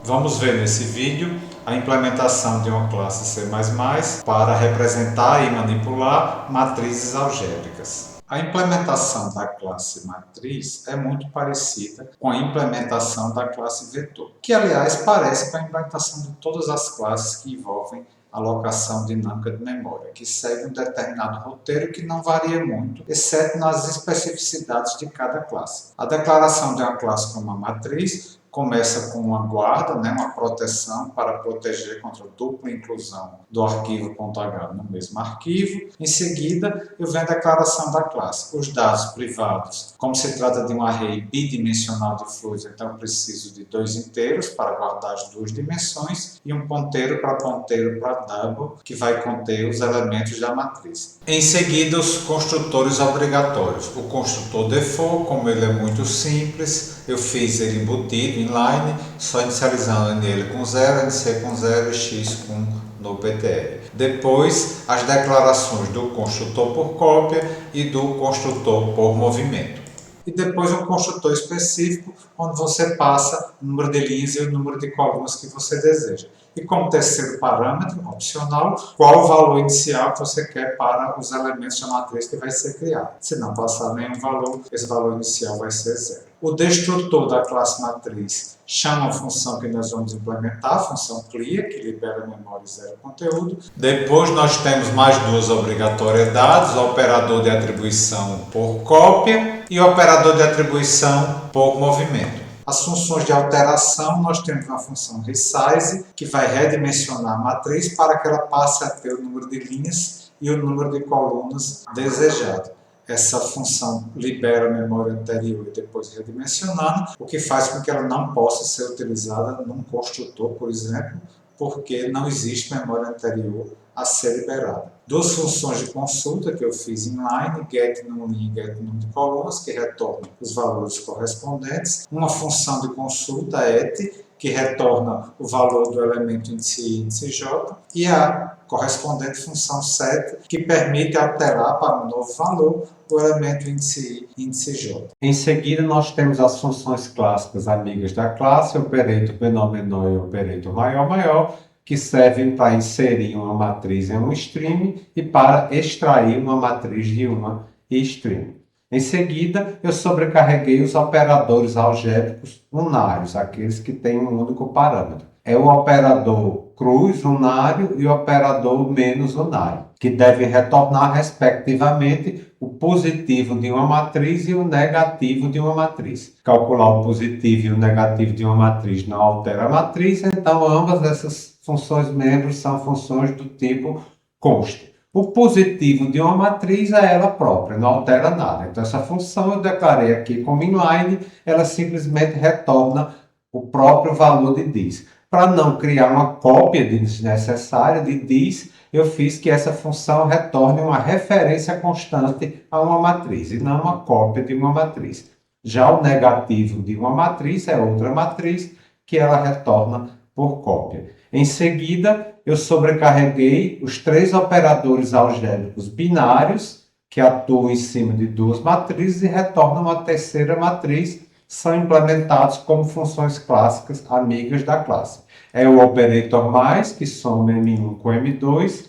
Vamos ver nesse vídeo a implementação de uma classe C++ para representar e manipular matrizes algébricas. A implementação da classe matriz é muito parecida com a implementação da classe vetor, que aliás parece com a implementação de todas as classes que envolvem alocação dinâmica de memória, que segue um determinado roteiro que não varia muito, exceto nas especificidades de cada classe. A declaração de uma classe como uma matriz começa com uma guarda, uma proteção para proteger contra a dupla inclusão do arquivo .h no mesmo arquivo. Em seguida, eu venho a declaração da classe. Os dados privados, como se trata de um array bidimensional de fluidos, então eu preciso de dois inteiros para guardar as duas dimensões e um ponteiro para double, que vai conter os elementos da matriz. Em seguida, os construtores obrigatórios. O construtor default, como ele é muito simples, eu fiz ele embutido, inline, só inicializando ele com 0, nc com 0 e x com no PTL. Depois, as declarações do construtor por cópia e do construtor por movimento. E depois um construtor específico, onde você passa o número de linhas e o número de colunas que você deseja. E como terceiro parâmetro, opcional, qual o valor inicial que você quer para os elementos da matriz que vai ser criado. Se não passar nenhum valor, esse valor inicial vai ser 0. O destrutor da classe matriz chama a função que nós vamos implementar, a função clear, que libera memória e zero conteúdo. Depois nós temos mais duas obrigatoriedades, o operador de atribuição por cópia e o operador de atribuição por movimento. As funções de alteração, nós temos uma função resize, que vai redimensionar a matriz para que ela passe a ter o número de linhas e o número de colunas desejado. Essa função libera a memória anterior e depois redimensionando, o que faz com que ela não possa ser utilizada num construtor, por exemplo, porque não existe memória anterior a ser liberada. Duas funções de consulta que eu fiz inline, get num e get num de colunas, que retornam os valores correspondentes. Uma função de consulta, et, que retorna o valor do elemento índice i e índice j, e a correspondente função set, que permite alterar para um novo valor o elemento índice i e índice j. Em seguida, nós temos as funções clássicas amigas da classe, operator menor e operator maior, que servem para inserir uma matriz em um stream e para extrair uma matriz de uma stream. Em seguida, eu sobrecarreguei os operadores algébricos unários, aqueles que têm um único parâmetro. É o operador cruz unário e o operador menos unário, que devem retornar, respectivamente, o positivo de uma matriz e o negativo de uma matriz. Calcular o positivo e o negativo de uma matriz não altera a matriz, então ambas essas funções membros são funções do tipo const. O positivo de uma matriz é ela própria, não altera nada. Então essa função eu declarei aqui como inline, ela simplesmente retorna o próprio valor de dis. Para não criar uma cópia desnecessária de dis, eu fiz que essa função retorne uma referência constante a uma matriz e não uma cópia de uma matriz. Já o negativo de uma matriz é outra matriz que ela retorna por cópia. Em seguida, eu sobrecarreguei os três operadores algébricos binários que atuam em cima de duas matrizes e retornam uma terceira matriz, são implementados como funções clássicas amigas da classe. É o operator mais, que soma M1 com M2,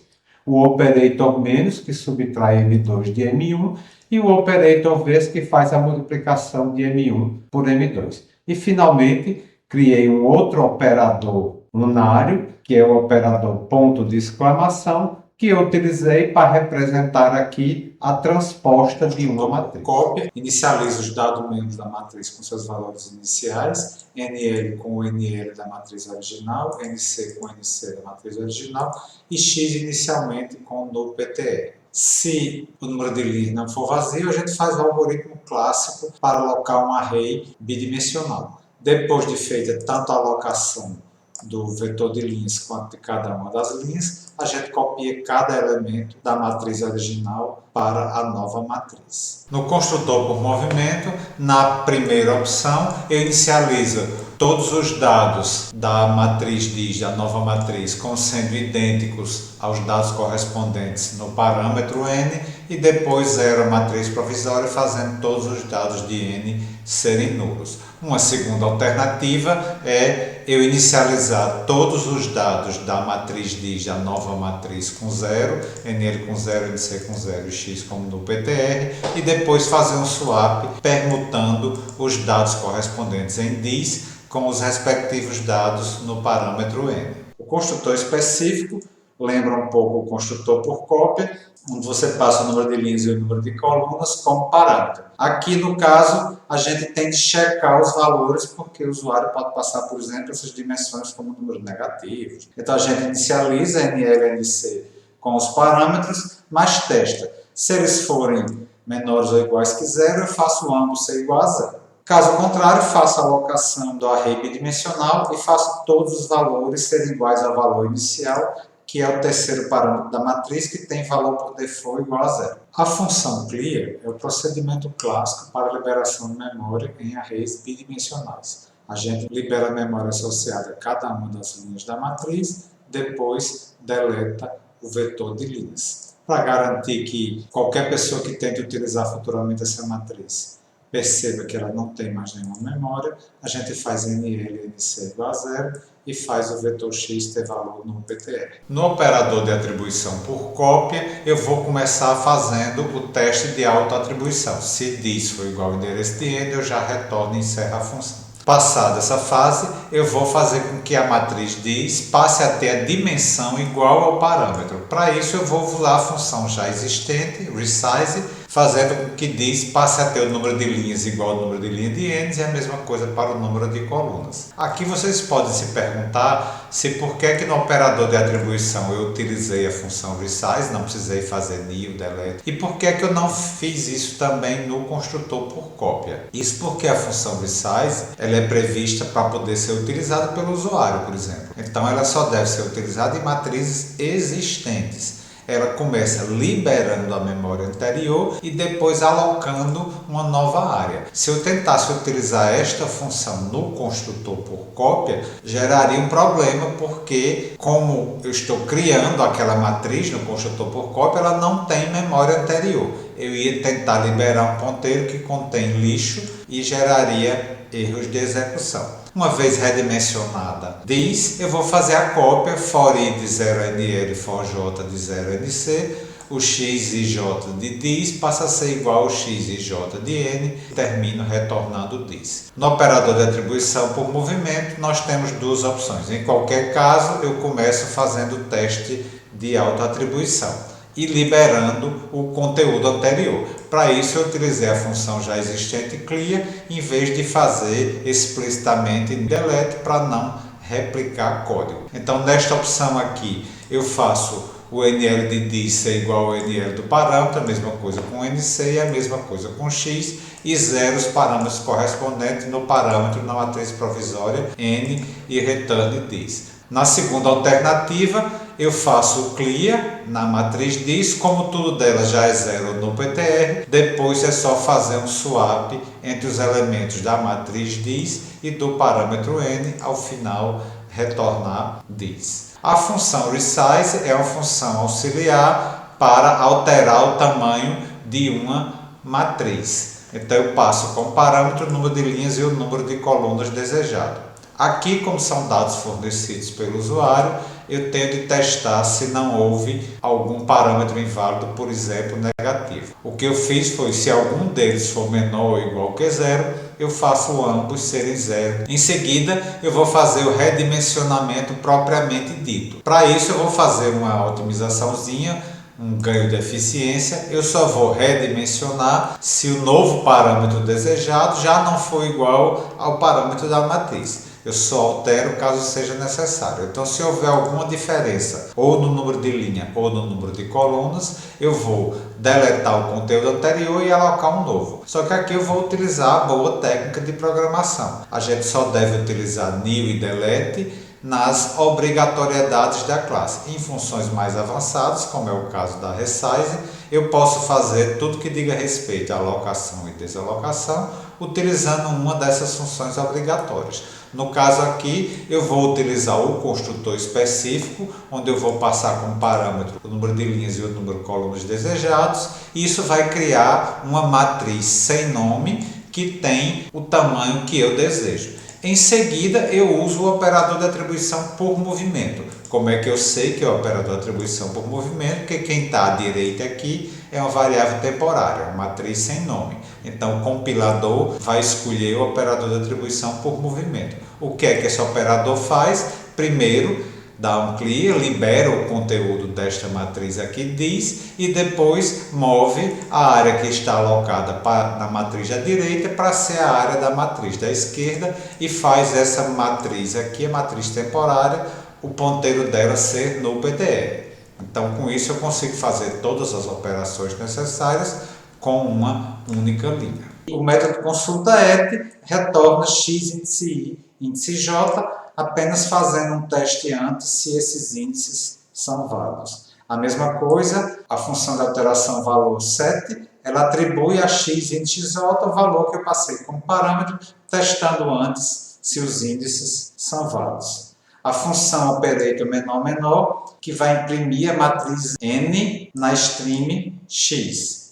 o operator menos, que subtrai M2 de M1, e o operator vezes, que faz a multiplicação de M1 por M2. E, finalmente, criei um outro operador unário, que é o operador ponto de exclamação, que eu utilizei para representar aqui a transposta de uma matriz. Cópia, inicializa os dados membros da matriz com seus valores iniciais, NL com o NL da matriz original, NC com o NC da matriz original e X inicialmente com o no PTL. Se o número de linhas não for vazio, a gente faz o algoritmo clássico para alocar um array bidimensional. Depois de feita tanto a alocação do vetor de linhas quanto de cada uma das linhas, a gente copia cada elemento da matriz original para a nova matriz. No construtor por movimento, na primeira opção, eu inicializo todos os dados da matriz DIS, da nova matriz, como sendo idênticos aos dados correspondentes no parâmetro n, e depois zero a matriz provisória, fazendo todos os dados de n serem nulos. Uma segunda alternativa é eu inicializar todos os dados da matriz DIS, da nova matriz, com zero, NL com zero, NC com zero e X como no PTR, e depois fazer um swap permutando os dados correspondentes em DIS com os respectivos dados no parâmetro n. O construtor específico lembra um pouco o construtor por cópia, onde você passa o número de linhas e o número de colunas como parâmetro. Aqui, no caso, a gente tem de checar os valores, porque o usuário pode passar, por exemplo, essas dimensões como números negativos. Então, a gente inicializa NL e NC com os parâmetros, mas testa. Se eles forem menores ou iguais que zero, eu faço ambos ser igual a zero. Caso contrário, faço a alocação do array bidimensional e faço todos os valores serem iguais ao valor inicial, que é o terceiro parâmetro da matriz, que tem valor por default igual a zero. A função clear é o procedimento clássico para a liberação de memória em arrays bidimensionais. A gente libera a memória associada a cada uma das linhas da matriz, depois deleta o vetor de linhas. Para garantir que qualquer pessoa que tente utilizar futuramente essa matriz perceba que ela não tem mais nenhuma memória, a gente faz NL e NC igual a zero e faz o vetor x ter valor no PTR. No operador de atribuição por cópia, eu vou começar fazendo o teste de autoatribuição. Se DIS for igual ao endereço de n, eu já retorno e encerro a função. Passada essa fase, eu vou fazer com que a matriz DIS passe a ter a dimensão igual ao parâmetro. Para isso, eu vou usar a função já existente, resize, fazendo com que DIS passe a ter o número de linhas igual ao número de linhas de n e a mesma coisa para o número de colunas. Aqui vocês podem se perguntar se por que no operador de atribuição eu utilizei a função resize, não precisei fazer new, delete, e por que eu não fiz isso também no construtor por cópia. Isso porque a função resize ela é prevista para poder ser utilizada pelo usuário, por exemplo. Então ela só deve ser utilizada em matrizes existentes. Ela começa liberando a memória anterior e depois alocando uma nova área. Se eu tentasse utilizar esta função no construtor por cópia, geraria um problema, porque como eu estou criando aquela matriz no construtor por cópia, ela não tem memória anterior. Eu ia tentar liberar um ponteiro que contém lixo e geraria erros de execução. Uma vez redimensionada DIS, eu vou fazer a cópia for I de 0NL for J de 0NC, o x e j de DIS passa a ser igual ao x e j de n, e termino retornando DIS. No operador de atribuição por movimento, nós temos duas opções. Em qualquer caso, eu começo fazendo o teste de autoatribuição e liberando o conteúdo anterior. Para isso, eu utilizei a função já existente clear, em vez de fazer explicitamente delete para não replicar código. Então, nesta opção aqui, eu faço o NL de DIS ser igual ao NL do parâmetro, a mesma coisa com NC e a mesma coisa com X, e zero os parâmetros correspondentes no parâmetro na matriz provisória N e return DIS. Na segunda alternativa, eu faço o clear na matriz DIS, como tudo dela já é zero no PTR, depois é só fazer um swap entre os elementos da matriz DIS e do parâmetro n, ao final retornar DIS. A função resize é uma função auxiliar para alterar o tamanho de uma matriz. Então eu passo como parâmetro o número de linhas e o número de colunas desejado. Aqui, como são dados fornecidos pelo usuário, eu tenho de testar se não houve algum parâmetro inválido, por exemplo, negativo. O que eu fiz foi, se algum deles for menor ou igual que zero, eu faço ambos serem zero. Em seguida, eu vou fazer o redimensionamento propriamente dito. Para isso, eu vou fazer uma otimizaçãozinha, um ganho de eficiência. Eu só vou redimensionar se o novo parâmetro desejado já não for igual ao parâmetro da matriz. Eu só altero caso seja necessário. Então, se houver alguma diferença ou no número de linha ou no número de colunas, eu vou deletar o conteúdo anterior e alocar um novo. Só que aqui eu vou utilizar a boa técnica de programação. A gente só deve utilizar new e delete nas obrigatoriedades da classe. Em funções mais avançadas, como é o caso da resize, eu posso fazer tudo que diga respeito à alocação e desalocação utilizando uma dessas funções obrigatórias. No caso aqui, eu vou utilizar o construtor específico, onde eu vou passar como parâmetro o número de linhas e o número de colunas desejados, e isso vai criar uma matriz sem nome que tem o tamanho que eu desejo. Em seguida, eu uso o operador de atribuição por movimento. Como é que eu sei que é o operador de atribuição por movimento? Porque quem está à direita aqui é uma variável temporária, uma matriz sem nome. Então, o compilador vai escolher o operador de atribuição por movimento. O que é que esse operador faz? Primeiro, dá um clear, libera o conteúdo desta matriz aqui, diz, e depois move a área que está alocada na matriz da direita para ser a área da matriz da esquerda e faz essa matriz aqui, a matriz temporária, o ponteiro dela ser no PTR. Então, com isso, eu consigo fazer todas as operações necessárias com uma única linha. O método consulta et retorna x índice i, índice j, apenas fazendo um teste antes se esses índices são válidos. A mesma coisa, a função de alteração valor set, ela atribui a x índice j o valor que eu passei como parâmetro, testando antes se os índices são válidos. A função operator menor, que vai imprimir a matriz n na stream x.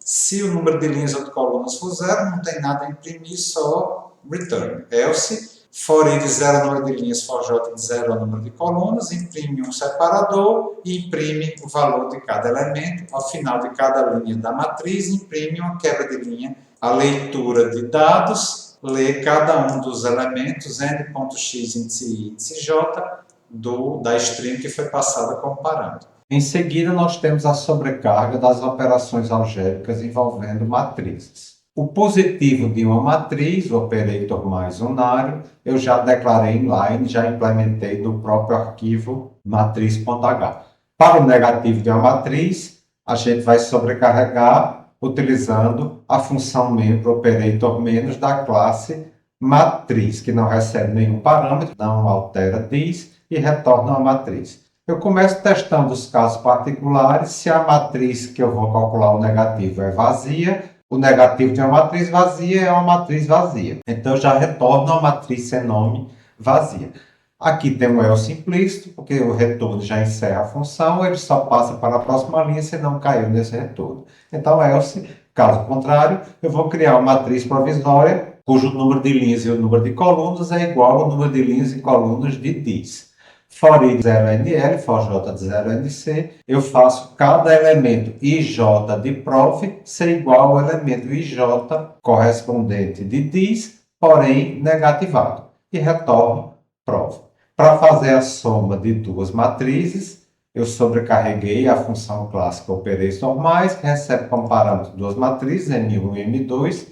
Se o número de linhas ou de colunas for zero, não tem nada a imprimir, só return. Else, for i de 0 ao número de linhas, for j de 0 ao número de colunas, imprime um separador e imprime o valor de cada elemento. Ao final de cada linha da matriz, imprime uma quebra de linha. A leitura de dados lê cada um dos elementos n.x índice i índice j da stream que foi passada como parâmetro. Em seguida, nós temos a sobrecarga das operações algébricas envolvendo matrizes. O positivo de uma matriz, o operator mais unário, eu já declarei inline, já implementei no próprio arquivo matriz.h. Para o negativo de uma matriz, a gente vai sobrecarregar utilizando a função membro operator menos da classe matriz, que não recebe nenhum parâmetro, não altera diz e retorna a matriz. Eu começo testando os casos particulares, se a matriz que eu vou calcular o negativo é vazia, o negativo de uma matriz vazia é uma matriz vazia. Então, eu já retorno a matriz sem nome vazia. Aqui tem um else implícito, porque o retorno já encerra a função, ele só passa para a próxima linha se não caiu nesse retorno. Então, else, caso contrário, eu vou criar uma matriz provisória, cujo número de linhas e o número de colunas é igual ao número de linhas e colunas de diz. For i de 0nl, for j de 0nc, eu faço cada elemento ij de prof ser igual ao elemento ij correspondente de diz, porém negativado, e retorno prof. Para fazer a soma de duas matrizes, eu sobrecarreguei a função clássica operator mais, que recebe como parâmetro duas matrizes, M1 e M2,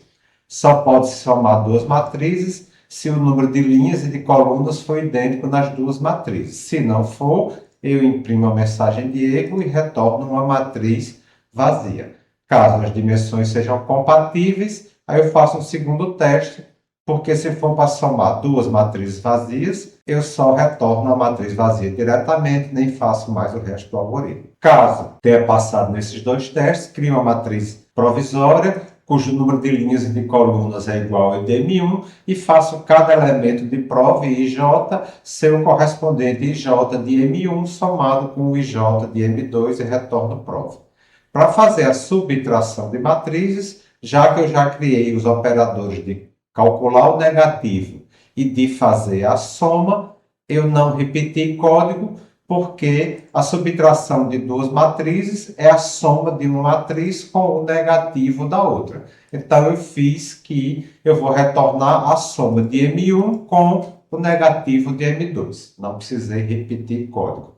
só pode se somar duas matrizes se o número de linhas e de colunas for idêntico nas duas matrizes. Se não for, eu imprimo a mensagem de erro e retorno uma matriz vazia. Caso as dimensões sejam compatíveis, aí eu faço um segundo teste, porque se for para somar duas matrizes vazias, eu só retorno a matriz vazia diretamente, nem faço mais o resto do algoritmo. Caso tenha passado nesses dois testes, crio uma matriz provisória, cujo número de linhas e de colunas é igual ao de M1, e faço cada elemento de prov ij ser o correspondente ij de M1 somado com o ij de M2 e retorno prov. Para fazer a subtração de matrizes, já que eu já criei os operadores de calcular o negativo e de fazer a soma, eu não repeti código, porque a subtração de duas matrizes é a soma de uma matriz com o negativo da outra. Então, eu fiz que eu vou retornar a soma de M1 com o negativo de M2. Não precisei repetir código.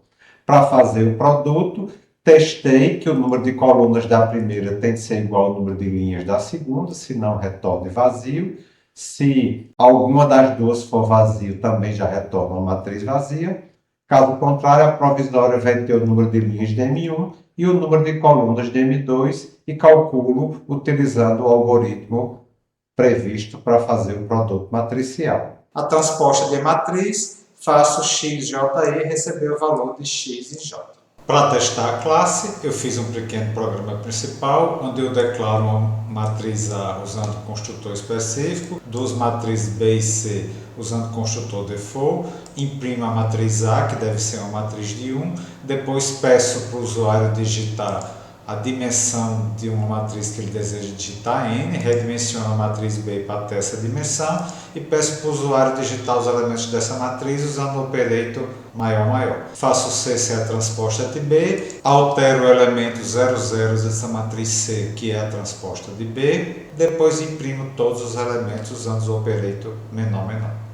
Para fazer o produto, testei que o número de colunas da primeira tem de ser igual ao número de linhas da segunda, senão retorne vazio. Se alguma das duas for vazio, também já retorna uma matriz vazia. Caso contrário, a provisória vai ter o número de linhas de M1 e o número de colunas de M2 e calculo utilizando o algoritmo previsto para fazer o produto matricial. A transposta de matriz, faço xj e receber o valor de x e j. Para testar a classe, eu fiz um pequeno programa principal, onde eu declaro uma matriz A usando construtor específico, duas matrizes B e C usando construtor default, imprimo a matriz A, que deve ser uma matriz de 1, depois peço para o usuário digitar a dimensão de uma matriz que ele deseja digitar N, redimensiono a matriz B para ter essa dimensão e peço para o usuário digitar os elementos dessa matriz usando o operator maior. Faço C ser a transposta de B, altero o elemento 00 dessa matriz C, que é a transposta de B, depois imprimo todos os elementos usando o operator menor.